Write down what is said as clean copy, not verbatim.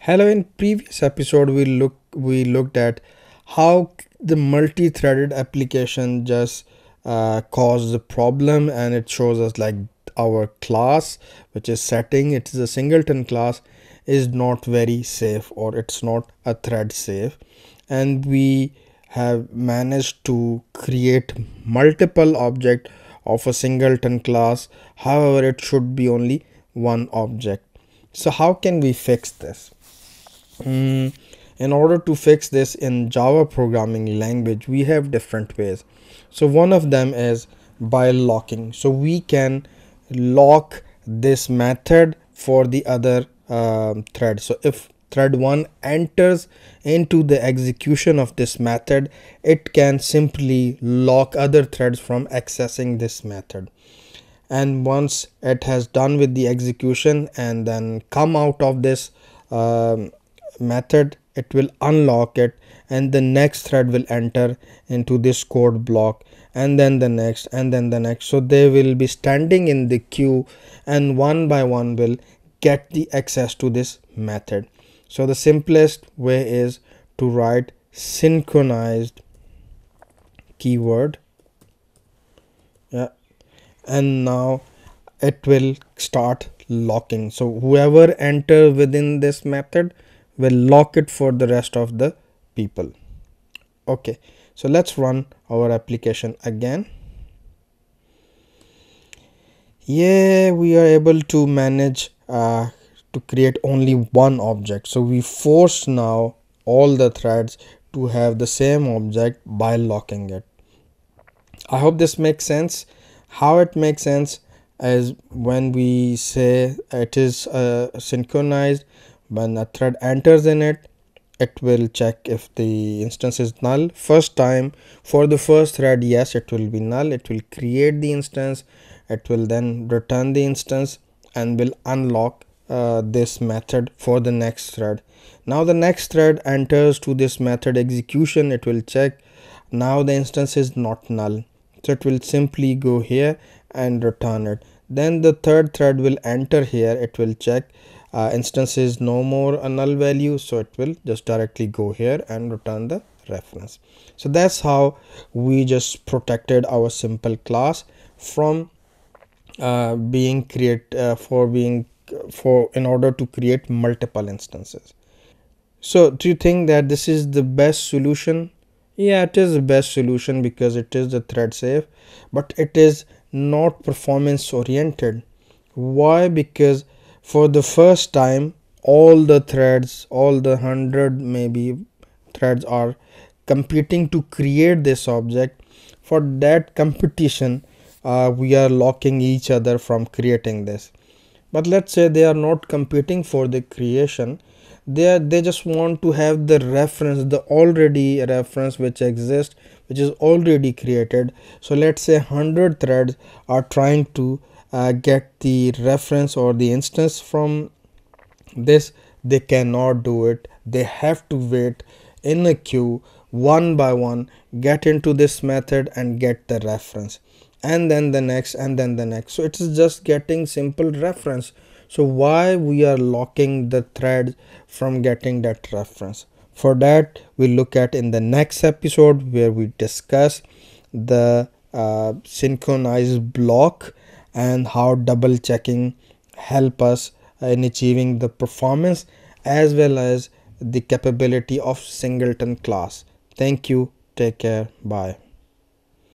Hello, in previous episode we looked at how the multi-threaded application just caused the problem, and it shows us like our class, which is setting, it is a singleton class, is not very safe, or it's not a thread safe, and we have managed to create multiple object of a singleton class. However, it should be only one object. So how can we fix this? In order to fix this in Java programming language, we have different ways. So one of them is by locking. So we can lock this method for the other thread. So if thread 1 enters into the execution of this method, it can simply lock other threads from accessing this method. And once it has done with the execution and then come out of this method, it will unlock it, and the next thread will enter into this code block, and then the next, and then the next. So they will be standing in the queue, and one by one will get the access to this method. So the simplest way is to write synchronized keyword, yeah, and now it will start locking. So whoever enters within this method will lock it for the rest of the people. Okay, so let's run our application again. Yeah, we are able to manage to create only one object. So we force now all the threads to have the same object by locking it. I hope this makes sense. How it makes sense is when we say it is synchronized. When a thread enters in it, it will check if the instance is null. First time for the first thread, yes, it will be null. It will create the instance. It will then return the instance and will unlock this method for the next thread. Now the next thread enters to this method execution. It will check. Now the instance is not null, so it will simply go here and return it. Then the third thread will enter here. It will check instance is no more a null value, so it will just directly go here and return the reference. So that's how we just protected our simple class from being in order to create multiple instances. So do you think that this is the best solution? Yeah, it is the best solution because it is the thread safe, but it is not performance oriented. Why? Because for the first time, all the threads, all the 100 maybe threads are competing to create this object. For that competition, we are locking each other from creating this. But let's say they are not competing for the creation. They just want to have the reference, the already reference which exists, which is already created. So let's say 100 threads are trying to get the reference or the instance from this. They cannot do it. They have to wait in a queue, one by one, get into this method and get the reference, and then the next, and then the next. So it is just getting simple reference. So why we are locking the thread from getting that reference? For that, we look at in the next episode, where we discuss the synchronized block and how double checking help us in achieving the performance as well as the capability of singleton class. Thank you. Take care. Bye.